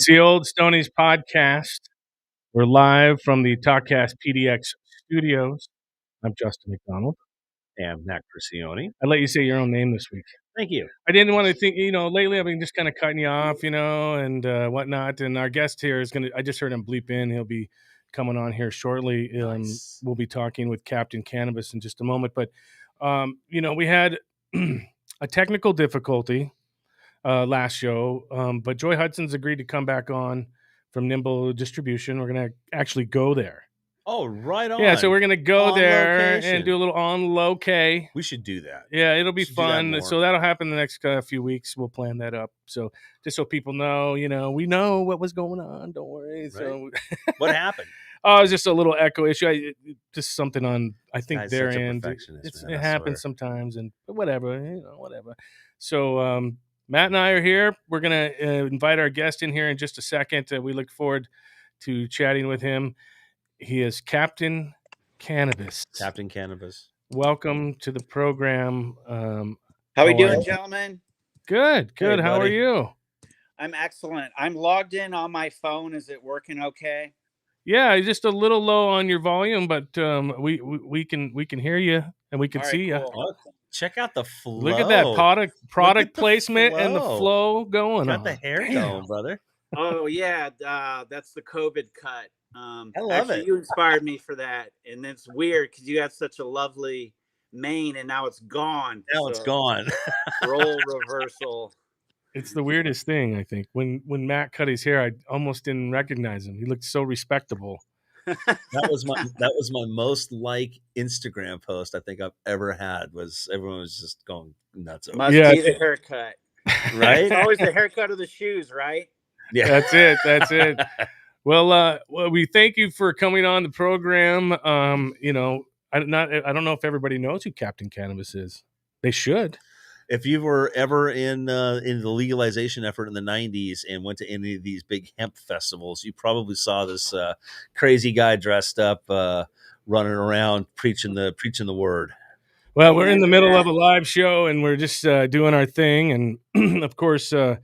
It's the Old Stoney's podcast. We're live from the Talkcast PDX studios. I'm Justin McDonald. And Matt Crucione. I let you say your own name this week. Thank you. I didn't want to think, lately I've been just kind of cutting you off, and whatnot. And our guest here is I just heard him bleep in. He'll be coming on here shortly. Nice. We'll be talking with Captain Cannabis in just a moment. But, we had a technical difficulty last show, but Joy Hudson's agreed to come back on from Nimble Distribution. We're going to actually go there. Oh, right on. Yeah, so we're going to go On there location. and do a little on low-K. We should do that. Yeah, it'll be Should do that fun. more. So that'll happen the next few weeks. We'll plan that up. So just so people know, we know what was going on. Don't worry. Right. So What happened? Oh, it was just a little echo issue. Just something on, I think, Guy's their such a end. perfectionist, man, It I happens swear. sometimes, and whatever, whatever. So Matt and I are here. We're going to invite our guest in here in just a second. We look forward to chatting with him. He is Captain Cannabis. Captain Cannabis. Welcome to the program. How we doing, gentlemen? Good. Hey, How are buddy. you? I'm excellent. I'm logged in on my phone. Is it working okay? Yeah, just a little low on your volume, but we can hear you and we can All right, see you. cool. Oh, check out the flow. Look at that product the placement and the flow. flow going Got on. the hair Damn. going, brother. Oh yeah, that's the COVID cut. I love it. You inspired me for that, and it's weird because you had such a lovely mane, and now it's gone. Now it's gone. Role reversal. It's the weirdest thing, I think. When Matt cut his hair, I almost didn't recognize him. He looked so respectable. That was my most like Instagram post I think I've ever had. Was everyone was just going nuts over. Must Yeah. be the haircut, Right? It's always the haircut of the shoes, right? Yeah. That's it. Well, we thank you for coming on the program. I don't know if everybody knows who Captain Cannabis is. They should. If you were ever in the legalization effort in the 90s and went to any of these big hemp festivals, you probably saw this crazy guy dressed up running around preaching the word. Well, we're in the middle of a live show and we're just doing our thing. And of course, we're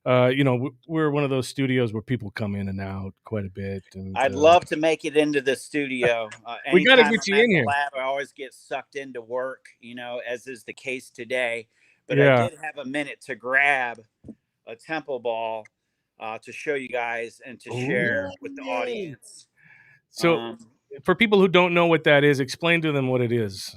one of those studios where people come in and out quite a bit. And I'd love to make it into the studio. We got to anytime get you I'm at in the here. lab, I always get sucked into work, as is the case today. But Yeah. I did have a minute to grab a temple ball to show you guys and to share with the audience. So for people who don't know what that is, explain to them what it is.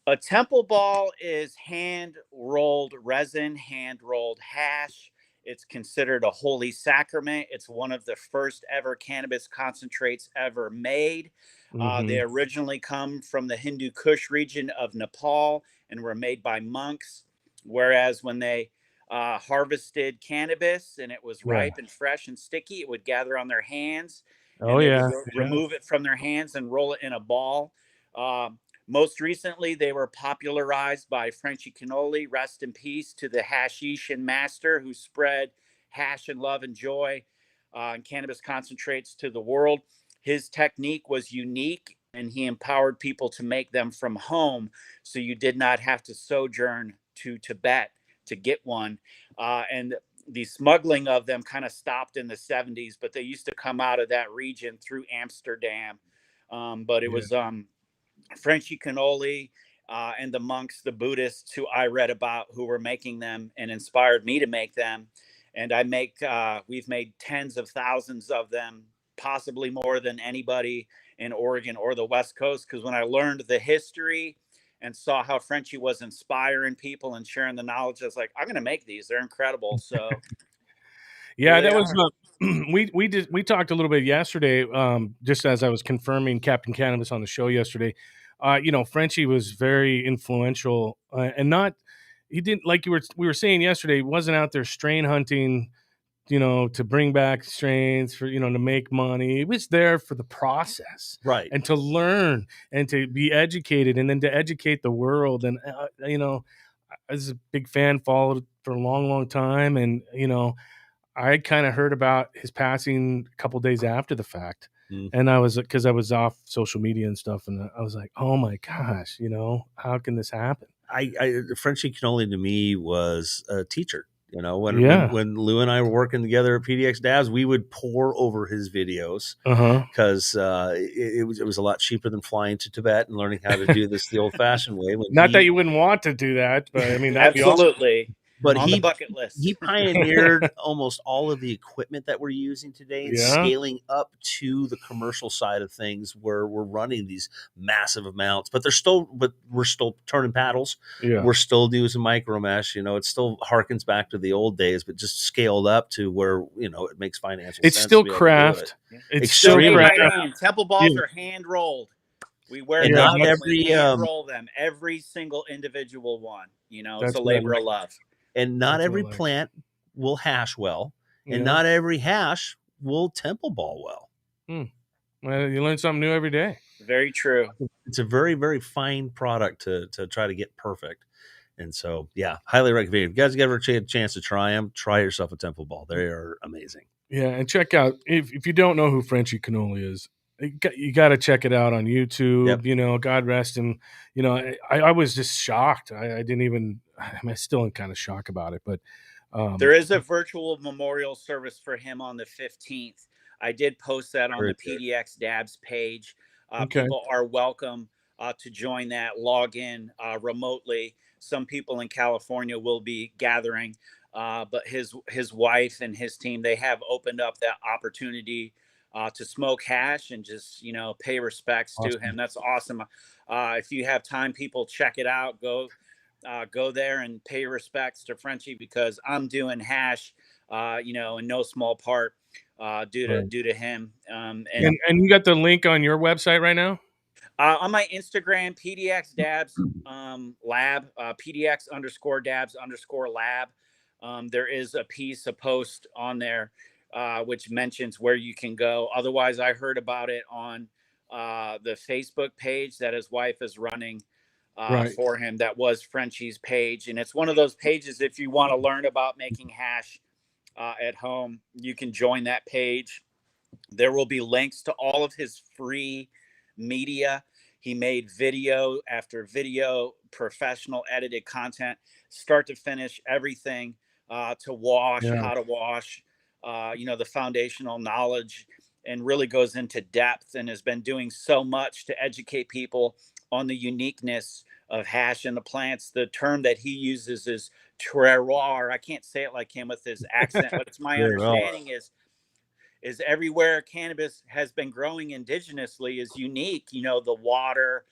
A temple ball is hand-rolled resin, hand-rolled hash. It's considered a holy sacrament. It's one of the first ever cannabis concentrates ever made. They originally come from the Hindu Kush region of Nepal and were made by monks. Whereas when they harvested cannabis and it was ripe and fresh and sticky, it would gather on their hands. Oh, and yeah. remove it from their hands and roll it in a ball. Most recently, they were popularized by Frenchy Cannoli. Rest in peace to the hashishin master who spread hash and love and joy and cannabis concentrates to the world. His technique was unique, and he empowered people to make them from home, so you did not have to sojourn to Tibet to get one. And the smuggling of them kind of stopped in the 70s, but they used to come out of that region through Amsterdam. But it was Frenchy Cannoli and the monks, the Buddhists who I read about, who were making them and inspired me to make them. And we've made tens of thousands of them, possibly more than anybody in Oregon or the West Coast. Because when I learned the history and saw how Frenchy was inspiring people and sharing the knowledge, I was like, I'm going to make these. They're incredible. So yeah, that was we talked a little bit yesterday, just as I was confirming Captain Cannabis on the show yesterday. Frenchy was very influential, and he didn't, like we were saying yesterday, he wasn't out there strain hunting, to bring back strains for, to make money. He was there for the process, right, and to learn and to be educated, and then to educate the world. And I was a big fan, followed for a long time, and I kind of heard about his passing a couple days after the fact. And because I was off social media and stuff, and I was like, oh my gosh, how can this happen? Frenchy Cannoli to me was a teacher. You know, when Yeah. when Lou and I were working together at PDX Dabs, we would pour over his videos because it was a lot cheaper than flying to Tibet and learning how to do this the old-fashioned way. Not that you wouldn't want to do that, but I mean that'd be awesome. Absolutely. But On the bucket list. he pioneered almost all of the equipment that we're using today and scaling up to the commercial side of things where we're running these massive amounts, but we're still turning paddles. Yeah. We're still using micro mesh. You know, it still harkens back to the old days, but just scaled up to where, you know, it makes financial sense. It's still craft. It's still craft. Temple balls are hand rolled. We wear them not we hand roll them, every single individual one. You know, it's a labor of love. And not every plant will hash well, and not every hash will temple ball well. Well, you learn something new every day. Very true. It's a very, very fine product to try to get perfect. And so, yeah, highly recommend. If you guys ever get a chance to try them, try yourself a temple ball. They are amazing. Yeah, and check out, if you don't know who Frenchy Cannoli is, you got to check it out on YouTube. Yep. You know, God rest him. You know, I was just shocked. I didn't even. I'm still in kind of shock about it. But there is a virtual memorial service for him on the 15th. I did post that on the PDX Dabs page. People are welcome to join that. Log in remotely. Some people in California will be gathering, but his wife and his team, they have opened up that opportunity to smoke hash and just, you know, pay respects to him. That's awesome. If you have time, people, check it out. Go there and pay respects to Frenchy, because I'm doing hash, you know, in no small part due to him. And you got the link on your website right now? On my Instagram, PDX Dabs Lab, PDX_Dabs_Lab. There is a post on there which mentions where you can go. Otherwise, I heard about it on the Facebook page that his wife is running for him. That was Frenchy's page. And it's one of those pages, if you want to learn about making hash at home, you can join that page. There will be links to all of his free media. He made video after video, professional edited content, start to finish, everything to wash, how to wash, you know, the foundational knowledge, and really goes into depth, and has been doing so much to educate people on the uniqueness of hash and the plants. The term that he uses is terroir. I can't say it like him with his accent, but it's my understanding is everywhere cannabis has been growing indigenously is unique. You know, the water,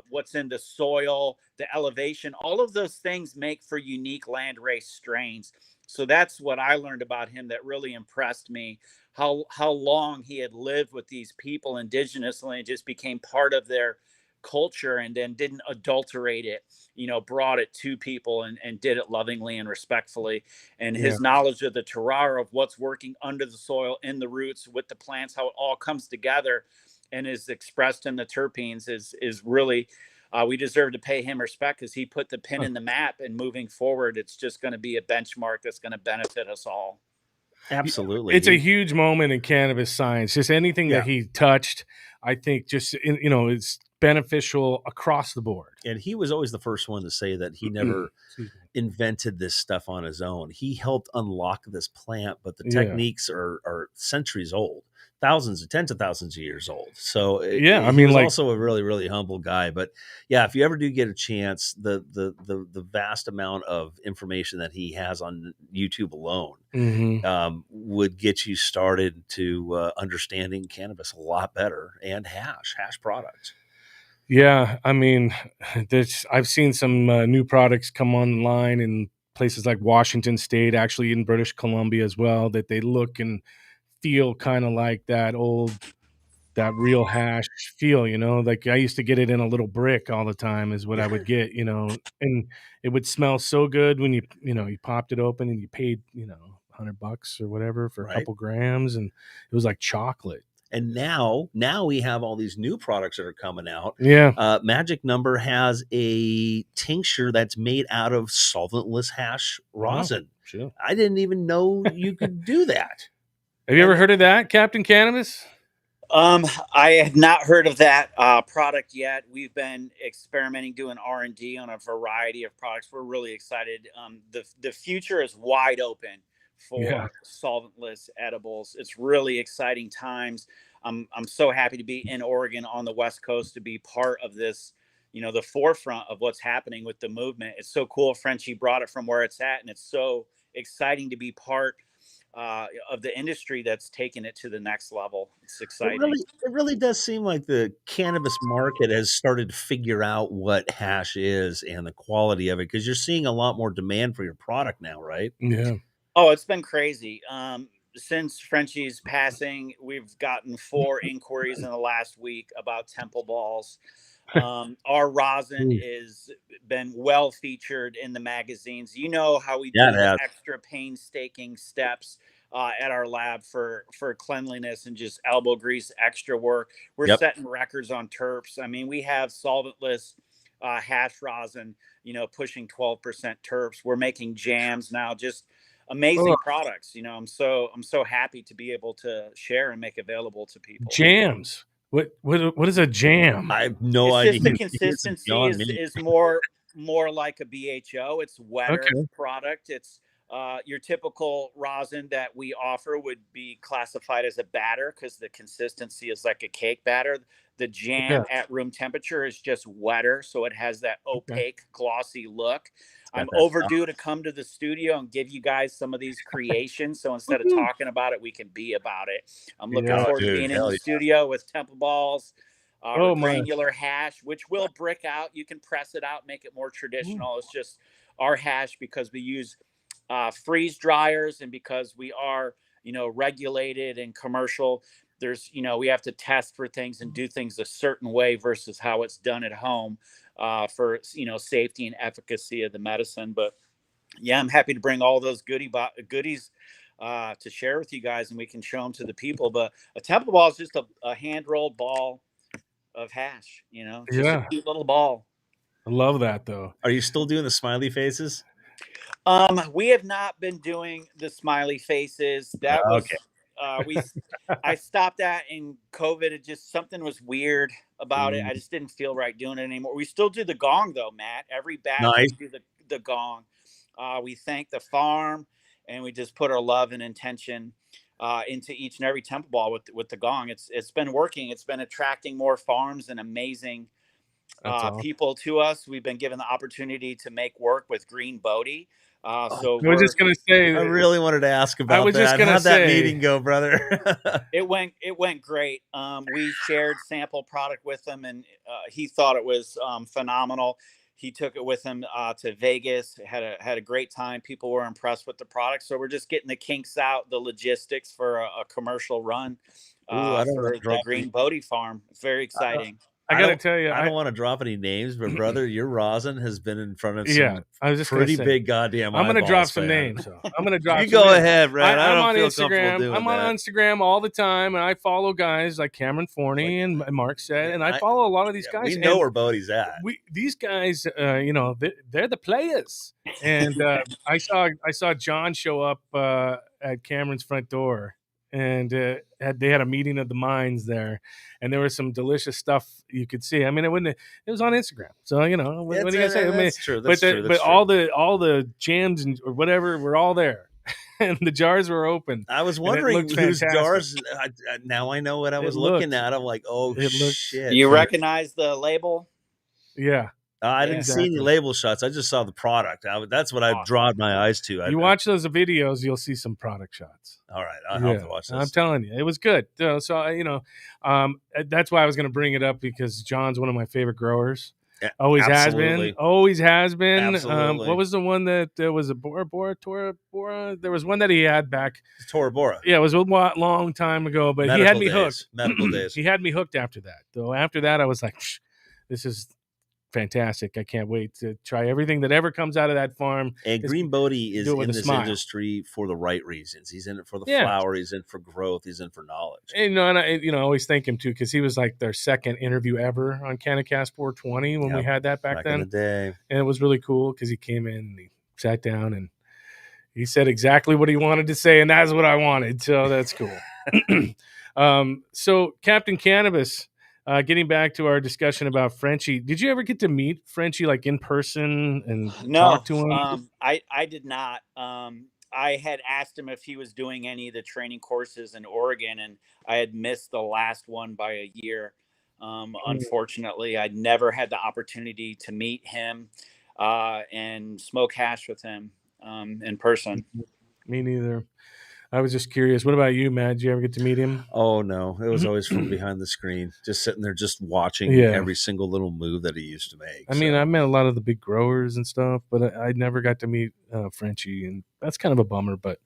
what's in the soil, the elevation, all of those things make for unique landrace strains. So that's what I learned about him that really impressed me, how long he had lived with these people indigenously and just became part of their culture, and then didn't adulterate it, you know, brought it to people and did it lovingly and respectfully. And his knowledge of the terroir, of what's working under the soil, in the roots, with the plants, how it all comes together and is expressed in the terpenes is really, we deserve to pay him respect, because he put the pin in the map, and moving forward, it's just going to be a benchmark that's going to benefit us all. Absolutely. It's a huge moment in cannabis science. Just anything that he touched, I think, just, you know, it's beneficial across the board. And he was always the first one to say that he never invented this stuff on his own. He helped unlock this plant, but the techniques are centuries old, tens of thousands of years old. So I mean, he's also a really, really humble guy. But yeah, if you ever do get a chance, the vast amount of information that he has on YouTube alone would get you started to understanding cannabis a lot better, and hash products. Yeah, I mean, I've seen some new products come online in places like Washington State, actually in British Columbia as well, that they look and feel kind of like that real hash feel, you know, like I used to get it in a little brick all the time is what I would get, you know, and it would smell so good when you popped it open and you paid, you know, $100 or whatever for a couple grams, and it was like chocolate. And now we have all these new products that are coming out. Yeah. Magic Number has a tincture that's made out of solventless hash rosin. Oh, sure. I didn't even know you could do that. Have you ever heard of that, Captain Cannabis? I had not heard of that product yet. We've been experimenting, doing R&D on a variety of products. We're really excited. The future is wide open Yeah. for solventless edibles. It's really exciting times. I'm so happy to be in Oregon on the West Coast to be part of this. The forefront of what's happening with the movement. It's so cool. Frenchie brought it from where it's at, and it's so exciting to be part of the industry that's taken it to the next level. It's exciting. It really does seem like the cannabis market has started to figure out what hash is and the quality of it, because you're seeing a lot more demand for your product now, right? Yeah. Oh, it's been crazy. Since Frenchie's passing, we've gotten 4 inquiries in the last week about Temple balls. Our rosin Ooh. is been well featured in the magazines. You know how we Yeah, it do the has. extra painstaking steps at our lab for cleanliness and just elbow grease extra work. We're Yep. setting records on terps. I mean, we have solventless hash rosin, pushing 12% terps. We're making jams now, just Oh, amazing products. I'm so happy to be able to share and make available to people. jams. What is a jam? I have no It's idea. just the It's consistency beyond is me. is more like a BHO. It's wetter Okay. product. It's your typical rosin that we offer would be classified as a batter because the consistency is like a cake batter. The Yeah. jam at room temperature is just wetter, so it has that Okay. opaque, glossy look. It's got I'm that stuff. overdue to come to the studio and give you guys some of these creations. So instead of Woohoo. talking about it, we can be about it. I'm looking Yeah. Oh, forward to dude, being in hell the yeah. studio with Temple Balls, our Oh my. granular hash, which will brick out. You can press it out, make it more Ooh. traditional. It's just our hash because we use freeze dryers and because we are, regulated and commercial. We have to test for things and do things a certain way versus how it's done at home for, safety and efficacy of the medicine. But yeah, I'm happy to bring all those goodies to share with you guys, and we can show them to the people. But a temple ball is just a hand rolled ball of hash. It's just a Yeah. cute little ball. I love that though. Are you still doing the smiley faces? We have not been doing the smiley faces. That Okay. was we. I stopped that in COVID. It just something was weird about it. Mm, I just didn't feel right doing it anymore. We still do the gong though, Matt. Every batch nice. we do the gong. We thank the farm, and we just put our love and intention into each and every temple ball with the gong. It's been working. It's been attracting more farms and amazing That's awesome. people to us. We've been given the opportunity to make work with Green Bodie. Oh, So I was just gonna say. I really wanted to ask I about was just that. gonna How'd that say. meeting go, brother? it went great. We shared sample product with him, and he thought it was phenomenal. He took it with him to Vegas. Had a great time. People were impressed with the product. So we're just getting the kinks out, the logistics for a commercial run Ooh, I don't want for to the drop any. Green Bodie farm. It's very I don't. exciting. I I gotta don't. tell you. I don't want to drop any names, but brother, your rosin has been in front of Yeah. some I was just gonna pretty say. big goddamn I'm gonna drop eyeballs, some man. names. So I'm gonna drop You some go names. ahead, Brad. I I'm don't on feel comfortable Instagram. doing I'm on that. Instagram all the time, and I follow guys like Cameron Like, Forney and Mark said, yeah, and I follow a lot of these yeah, guys. we know And where Bodie's at. these guys, they're the players. And I saw John show up at Cameron's front door, and they had a meeting of the minds there, and there was some delicious stuff you could see. I mean, it was on Instagram, so what are you gonna say? I mean, That's true. That's true. but That's true. all the jams and or whatever were all there, and the jars were open, I was and it wondering looked whose fantastic. jars. Now I know what I It was looking looked at. I'm like, oh it looked shit. You fan- recognize the label? yeah, I Yeah. didn't see any exactly. label shots. I just saw the product. That's what I Awesome. drawn my eyes to. You watch those videos, you'll see some product shots. All right, I'll have to watch I'm this. telling you, it was good. That's why I was going to bring it up because John's one of my favorite growers. Yeah, Always absolutely. has been. Always has been. Absolutely. What was the one that there was a Bora? There was one that he had back. Tora Bora. Yeah, it was a long time ago, but he had me hooked. Medical days. He had me hooked after that. Though after that, I was like, this is fantastic. I can't wait to try everything that ever comes out of that farm. And Green Bodie is do it with in a this smile. industry for the right reasons. He's in it for the Yeah. flower. He's in for growth. He's in for knowledge. And, I always thank him too because he was like their second interview ever on Canacast 420 when we had that back then. In the day. And it was really cool because he came in and he sat down and he said exactly what he wanted to say, and that's what I wanted. So that's cool. So Captain Cannabis, getting back to our discussion about Frenchie, did you ever get to meet Frenchie like in person and No, talk to him? I did not. I had asked him if he was doing any of the training courses in Oregon, and I had missed the last one by a year. Mm, Unfortunately, I'd never had the opportunity to meet him and smoke hash with him in person. me neither. I was just curious. What about you, Matt? Did you ever get to meet him? Oh no, it was always from behind the screen, just sitting there, just watching Yeah. every single little move that he used to make. I mean, So I met a lot of the big growers and stuff, but I never got to meet Frenchie, and that's kind of a bummer. But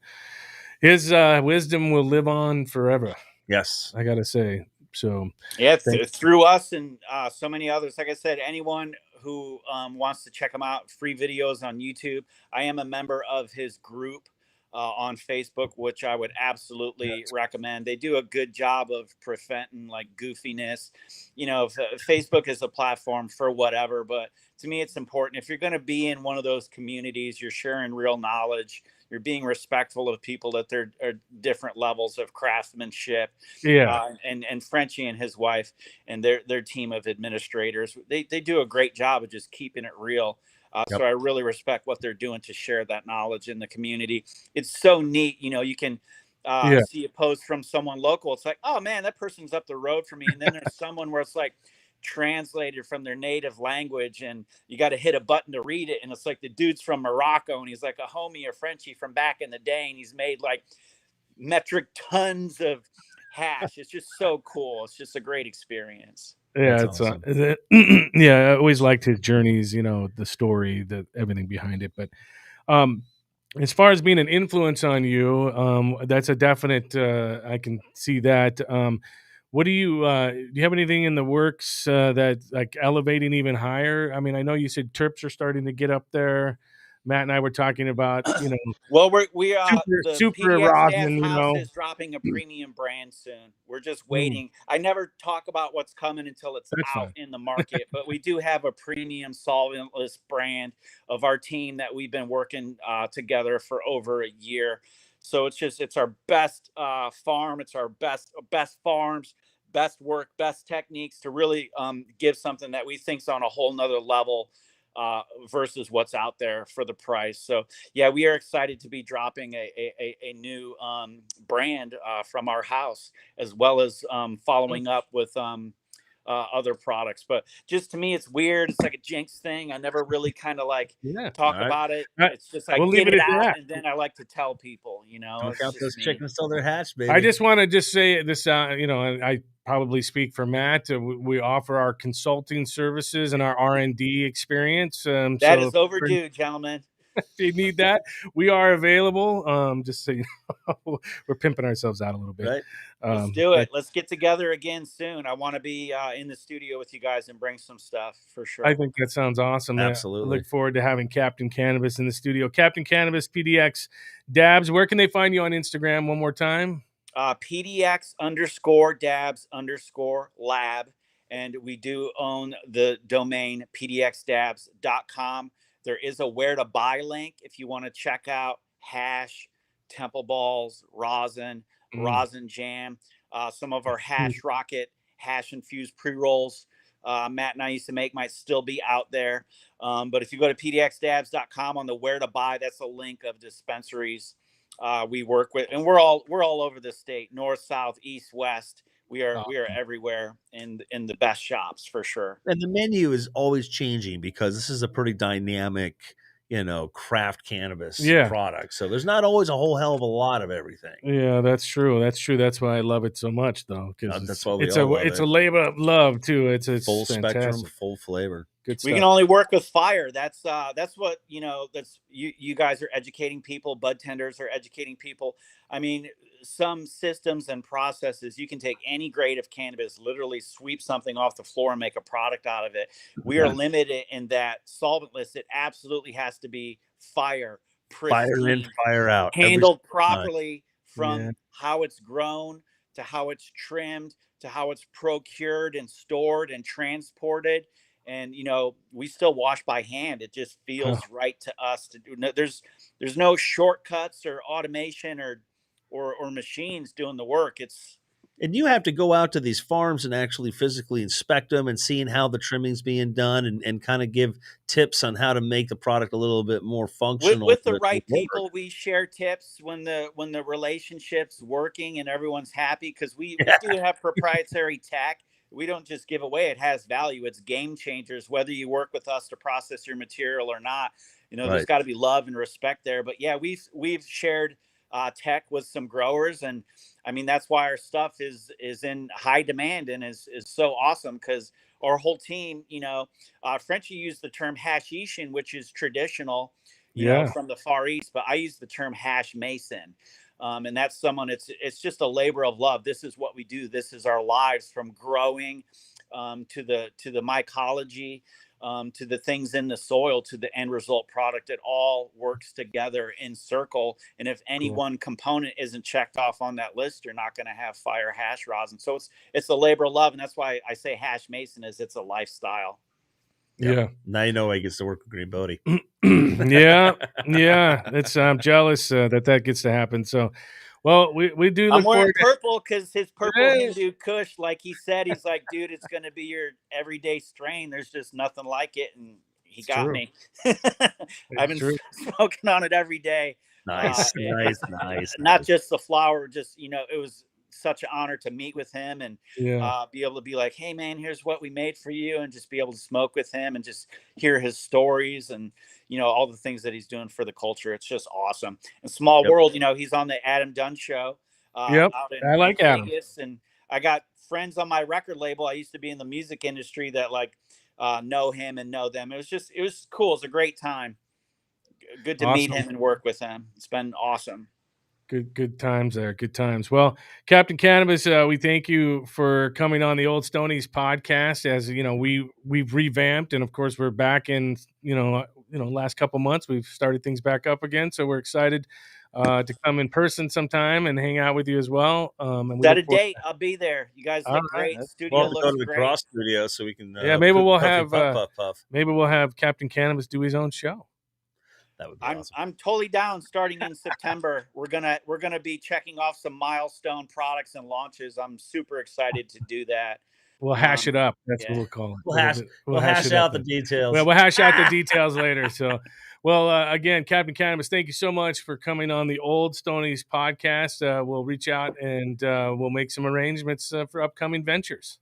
his wisdom will live on forever. yes, I gotta say. So, Yeah, thank. through us and so many others. Like I said, anyone who wants to check them out, free videos on YouTube. I am a member of his group on Facebook, which I would absolutely recommend. They do a good job of preventing like goofiness. You know, Facebook is a platform for whatever, but to me, it's important. If you're going to be in one of those communities, you're sharing real knowledge. You're being respectful of people that there are different levels of craftsmanship, Yeah, and Frenchie and his wife and their team of administrators, they do a great job of just keeping it real. So yep, I really respect what they're doing to share that knowledge in the community. It's so neat, you know. You can yeah, see a post from someone local. It's like, oh man, that person's up the road from me, and then there's someone where it's like translated from their native language and you got to hit a button to read it, and it's like the dude's from Morocco and he's like a homie or Frenchie from back in the day, and he's made like metric tons of hash. It's just so cool. It's just a great experience. yeah. that's It's awesome. yeah. I always liked his journeys. You know, the story, the everything behind it. But um, as far as being an influence on you, that's a definite. I can see that. What do you have anything in the works that like elevating even higher? I mean, I know you said Terps are starting to get up there. Matt and I were talking about, you know, Well, we the super PDX Dabs rosin, you house know. is dropping a premium brand soon. We're just Mm, waiting. I never talk about what's coming until it's that's out fine. in the market, but we do have a premium solventless brand of our team that we've been working together for over a year. So it's our best farm. It's our best farms, best work, best techniques to really give something that we think's on a whole nother level versus what's out there for the price. So yeah, we are excited to be dropping a new brand from our house, as well as following up with other products. But just to me, it's weird. It's like a jinx thing. I never really kind of like Yeah. All talk right, about it. Uh, It's just I we'll leave get it it at out, that. and then I like to tell people. You know, don't it's count just those me. chickens till they're hatched, I baby. just want to just say this, you know, and I probably speak for Matt. We offer our consulting services and our R&D experience. That So is overdue, gentlemen. if you need that, we are available. Just so you know, we're pimping ourselves out a little bit. Right? Let's do But it. Let's get together again soon. I want to be in the studio with you guys and bring some stuff for I sure. think that sounds awesome. I Absolutely. look forward to having Captain Cannabis in the studio. Captain Cannabis, PDX Dabs. Where can they find you on Instagram one more time? PDX underscore dabs underscore lab. And we do own the domain pdxdabs.com. There is a where to buy link if you want to check out hash, temple balls, rosin, Mm. rosin jam, some of our hash rocket, hash infused pre rolls. Matt and I used to make might still be out there. But if you go to pdxdabs.com on the where to buy, that's a link of dispensaries we work with, and we're all over the state, north, south, east, west. We are everywhere in the best shops for sure. And the menu is always changing because this is a pretty dynamic, craft cannabis Yeah. product. So there's not always a whole hell of a lot of everything. Yeah, that's true. That's true. That's why I love it so much, though, because That's it's why we it's all a love it's a it. labor of love too. It's Full spectrum, fantastic. full flavor. Good We can stuff. only work with fire. That's what that's you guys are educating people. Bud tenders are educating people. I mean, some systems and processes, you can take any grade of cannabis, literally sweep something off the floor and make a product out of it. We are Yeah. limited in that solventless. It absolutely has to be fire, Fire in, pristine, fire out every handled single time. properly Yeah. from how it's grown to how it's trimmed to how it's procured and stored and transported. And we still wash by hand. It just Oh, feels right to us to do. No, there's no shortcuts or automation or machines doing the work. And you have to go out to these farms and actually physically inspect them and seeing how the trimming's being done and kind of give tips on how to make the product a little bit more functional with the to right work. people. We share tips when the relationship's working and everyone's happy, because we Yeah, do have proprietary tech. We don't just give away, it has value. It's game changers whether you work with us to process your material or not. There's right. got to be love and respect there. But yeah, we've shared tech with some growers, and I mean that's why our stuff is in high demand and is so awesome, because our whole team, Frenchie used the term hashishin, which is traditional, Yeah. from the Far East, but I use the term hash mason. And that's someone, it's just a labor of love. This is what we do. This is our lives, from growing to the mycology, to the things in the soil, to the end result product. It all works together in circle. And if any Cool. one component isn't checked off on that list, you're not going to have fire hash rosin. So it's a labor of love. And that's why I say hash mason is it's a lifestyle. Yep. Yeah. Now you know I gets to work with Green Bodie. Yeah. It's I'm jealous that gets to happen. So, well, we do I'm look wearing forward to. purple because his purple Hey, Hindu Kush, like he said, he's like, dude, it's going to be your everyday strain. There's just nothing like it. And he it's got true. me. I've It's been true. smoking on it every day. Nice, nice, nice, Not nice. just the flower, just, it was such an honor to meet with him and Yeah. be able to be like, hey, man, here's what we made for you. And just be able to smoke with him and just hear his stories and, all the things that he's doing for the culture. It's just awesome. And Small Yep. World, he's on the Adam Dunn show Yep. out I in like Adam. Vegas. And I got friends on my record label. I used to be in the music industry that know him and know them. It was cool. It's a great time. Good to meet Awesome. him and work with him. It's been awesome. Good times there. Good times. Well, Captain Cannabis, we thank you for coming on the Old Stoney's podcast. As you know, we've revamped, and of course, we're back in. Last couple months we've started things back up again. So we're excited to come in person sometime and hang out with you as well. And we Set look a forward. date. I'll be there. You guys All look right. great. We'll Studio have to go looks to the great. Cross Studio so we can Yeah, maybe we'll puffy have puff. maybe we'll have Captain Cannabis do his own show. That would be I'm awesome. I'm totally down. Starting in September, we're gonna be checking off some milestone products and launches. I'm super excited to do that. We'll hash it up. That's what Yeah. we'll call it. We'll hash it out up the then. details. Well, we'll hash out the details later. So, well, again, Captain Cannabis, thank you so much for coming on the Old Stoney's podcast. We'll reach out and we'll make some arrangements for upcoming ventures.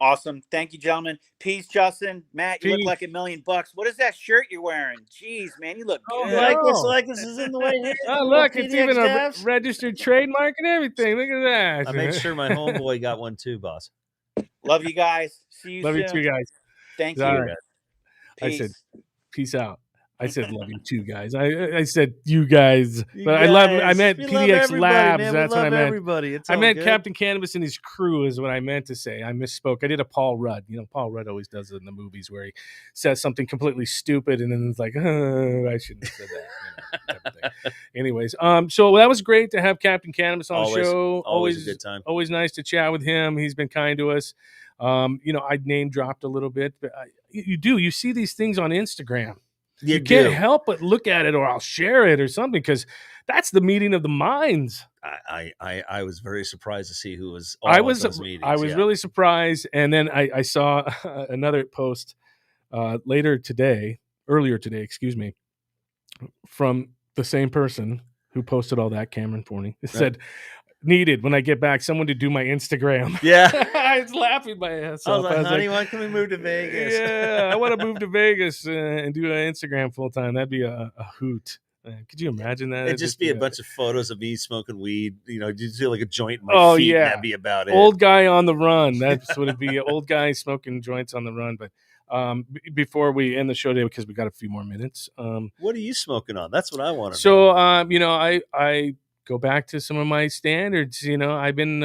Awesome. Thank you, gentlemen. Peace, Justin. Matt, you look Peace. like $1,000,000. What is that shirt you're wearing? Jeez, man, you look Oh, good. Lycus is in the way here. Oh, Little look, it's PDX even a tabs. registered trademark and everything. Look at that. I made sure my homeboy got one too, boss. Love you guys. See you Love soon. you too, guys. Thank All you. right. I said, Peace. peace out. I said love you too, guys. I said you guys, You but guys. I meant We love PDX everybody, Labs. man. That's we what love I meant. everybody. It's I all meant good. Captain Cannabis and his crew is what I meant to say. I misspoke. I did a Paul Rudd. Paul Rudd always does it in the movies where he says something completely stupid and then it's like, oh, I shouldn't have said that. Type of thing. Anyways, so that was great to have Captain Cannabis on the show. Always a good time. Always nice to chat with him. He's been kind to us. I name dropped a little bit, but you see these things on Instagram. You can't help but look at it, or I'll share it or something, because that's the meeting of the minds. I was very surprised to see who was I at was those meetings. I was really surprised, and then I saw another post earlier today, excuse me, from the same person who posted all that, Cameron Forney. It said, needed when I get back someone to do my Instagram. Yeah. I was laughing my ass off. I was like, honey, when can we move to Vegas? Yeah, I want to move to Vegas and do an Instagram full time. That'd be a hoot. Could you imagine that? It'd just be a bunch of photos of me smoking weed. Just do like a joint in my feet. Yeah. That'd be about it. Old guy on the run. That's what it'd be. Old guy smoking joints on the run. But before we end the show today, because we got a few more minutes. What are you smoking on? That's what I want to know. So, I go back to some of my standards. I've been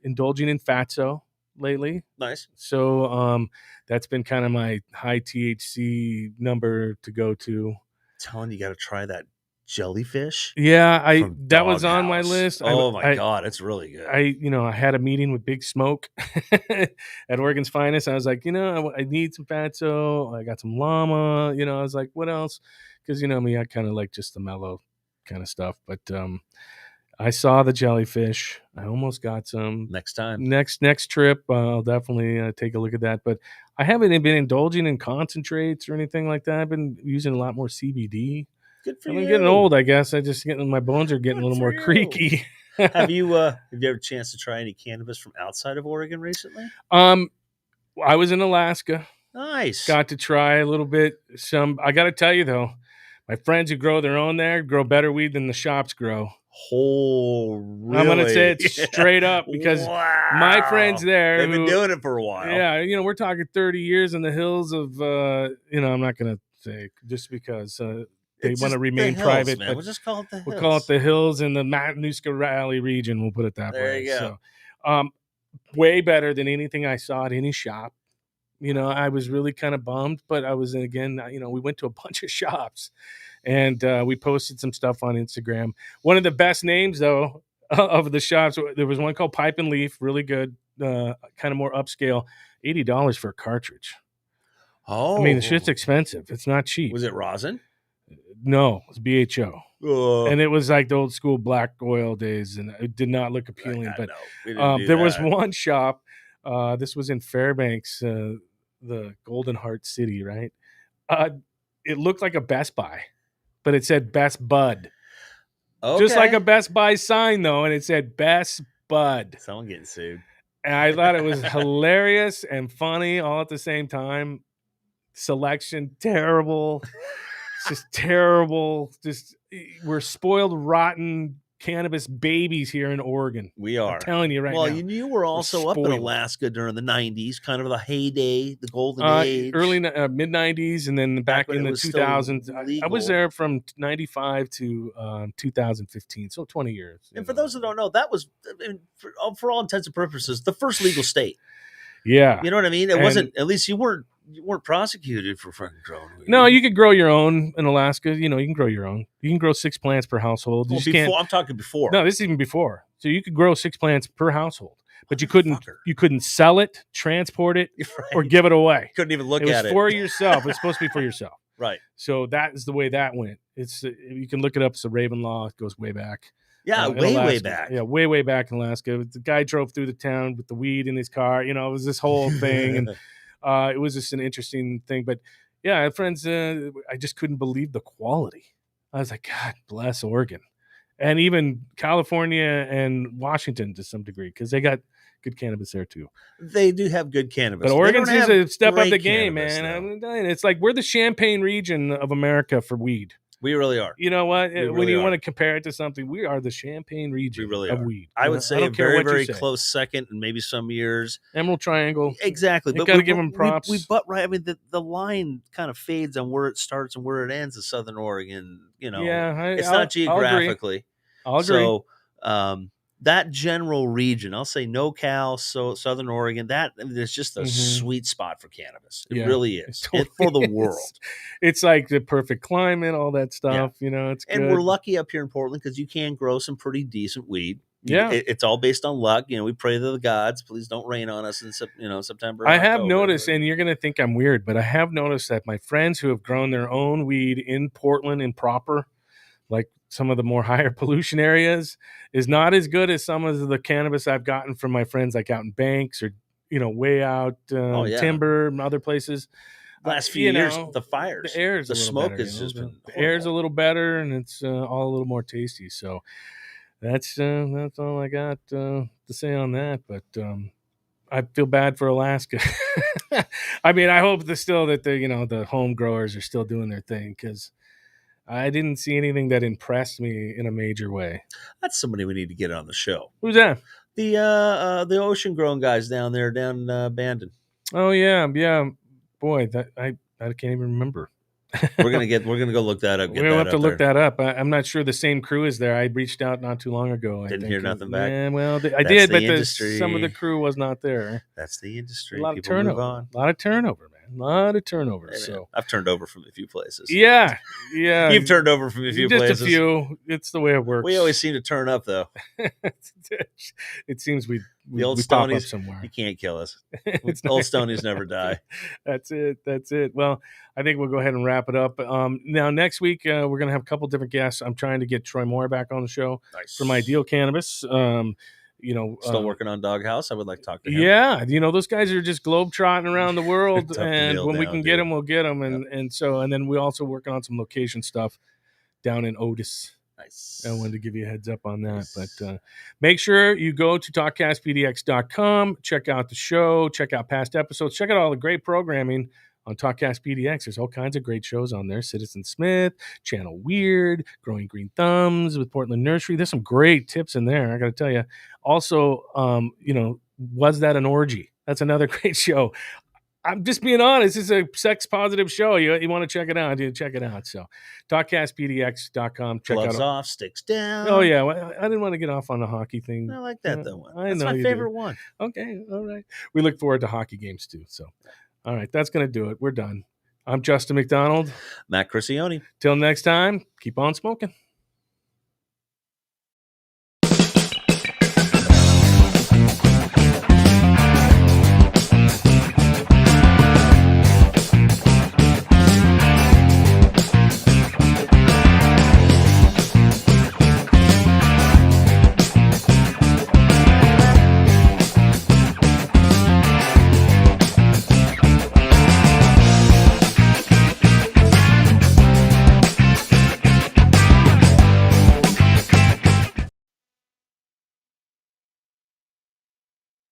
indulging in Fatso lately. Nice. So that's been kind of my high THC number to go to. Telling you got to try that jellyfish. Yeah, that was on my list. Oh my God, it's really good. I had a meeting with Big Smoke at Oregon's Finest. I was like, I need some Fatso. I got some llama. I was like, what else? Because me, I kind of like just the mellow kind of stuff. But I saw the jellyfish. I almost got some. Next time. Next trip, I'll definitely take a look at that. But I haven't been indulging in concentrates or anything like that. I've been using a lot more CBD. Good for I'm you. getting old, I guess. My bones are getting a little more creaky. Have you ever had a chance to try any cannabis from outside of Oregon recently? I was in Alaska. Nice. Got to try a little bit. I got to tell you though, my friends who grow their own there grow better weed than the shops grow. Oh, really? I'm gonna say it straight up because my friends there, they've been doing it for a while. Yeah, we're talking 30 years in the hills of, I'm not gonna say just because they want to remain private, man. but We'll just call it the hills. We'll call it the hills in the Matanuska Valley region. We'll put it that way. There you go. So, way better than anything I saw at any shop. I was really kind of bummed, but I was, again, we went to a bunch of shops and we posted some stuff on Instagram. One of the best names, though, of the shops, there was one called Pipe and Leaf, really good, kind of more upscale, $80 for a cartridge. Oh. I mean, the shit's expensive. It's not cheap. Was it rosin? No, it was BHO. And it was like the old school black oil days, and it did not look appealing. But there was one shop, this was in Fairbanks, the Golden Heart City, right? It looked like a Best Buy, but it said Best Bud. Okay. Just like a Best Buy sign, though, and it said Best Bud. Someone getting sued. And I thought it was hilarious and funny all at the same time. Selection, terrible. Just terrible. Just we're spoiled, rotten cannabis babies here in Oregon. We are. I'm telling you right now. Well, you were also up in Alaska during the 90s, kind of the heyday, the golden age. Early mid-90s, and then back in the 2000s. I was there from 95 to 2015, so 20 years. And for those who don't know, that was, for all intents and purposes, the first legal state. Yeah. You know what I mean? It wasn't, at least you weren't prosecuted for fucking growing weed. No, you could grow your own in Alaska. You can grow your own. You can grow 6 plants per household. I'm talking before. No, this is even before. So you could grow 6 plants per household, but you couldn't sell it, transport it, or give it away. Couldn't even look at it. It was for yourself. It's supposed to be for yourself. Right. So that is the way that went. It's you can look it up. It's the Raven Law. It goes way back. Yeah, way back. Yeah, way back in Alaska. The guy drove through the town with the weed in his car. It was this whole thing, and it was just an interesting thing. But yeah, I had friends. I just couldn't believe the quality. I was like, God bless Oregon, and even California and Washington to some degree, because they got good cannabis there too. They do have good cannabis, but Oregon's is a step up the game, cannabis, man. I'm telling you, it's like we're the Champagne region of America for weed. We really are. You know what? When you want to compare it to something, we are the Champagne region of weed. I would say a very, very close second, and maybe some years. Emerald Triangle. Exactly. But got to give them props. We butt right. I mean, the line kind of fades on where it starts and where it ends in Southern Oregon. Yeah, it's not geographically. I'll agree. So that general region, I'll say NoCal, so Southern Oregon, that is just a sweet spot for cannabis. It really is. Totally for the world. It's like the perfect climate, all that stuff. Yeah. It's and good. we're lucky up here in Portland because you can grow some pretty decent weed. Yeah, it's all based on luck. We pray to the gods. Please don't rain on us in September. I have noticed, and you're gonna think I'm weird, but I have noticed that my friends who have grown their own weed in Portland and proper, like some of the more higher pollution areas, is not as good as some of the cannabis I've gotten from my friends like out in Banks or way out Timber and other places. Last few years, the fires, the smoke has just been the air's a little better, and it's all a little more tasty. So that's all I got to say on that. But I feel bad for Alaska. I mean, I hope that the home growers are still doing their thing, because I didn't see anything that impressed me in a major way. That's somebody we need to get on the show. Who's that? The ocean grown guys down there, down Bandon. Oh yeah. Boy, that I can't even remember. we're gonna go look that up. We'll have to look that up. I'm not sure the same crew is there. I reached out not too long ago. Didn't hear nothing back. Yeah, well, I did, but some of the crew was not there. That's the industry. A lot of turnover. A lot of turnover, man. lot of turnovers. Hey, man, So I've turned over from a few places. yeah. You've turned over from a few just places. a few. It's the way it works. We always seem to turn up, though. It seems we Old pop up Stoney's, somewhere. you can't kill us. Old Stoney's never die. That's it. Well, I think we'll go ahead and wrap it up. Now next week we're gonna have a couple different guests. I'm trying to get Troy Moore back on the show from Ideal Cannabis. Still working on Doghouse. I would like to talk to him. Yeah, those guys are just globetrotting around the world, and when we can get them, we'll get them. And then we're also working on some location stuff down in Otis. Nice. I wanted to give you a heads up on that. Nice. But make sure you go to talkcastpdx.com, check out the show, check out past episodes, check out all the great programming on Talkcast PDX. There's all kinds of great shows on there. Citizen Smith, Channel Weird, Growing Green Thumbs with Portland Nursery. There's some great tips in there, I got to tell you. Also, Was That an Orgy? That's another great show. I'm just being honest. It's a sex positive show. You want to check it out? Check it out. So, talkcastpdx.com. Check Gloves out. off, sticks down. Oh yeah, well, I didn't want to get off on the hockey thing. I like that though. That's my favorite one. Okay, all right. We look forward to hockey games too. So, all right, that's gonna do it. We're done. I'm Justin McDonald. Matt Criscione. Till next time, keep on smoking.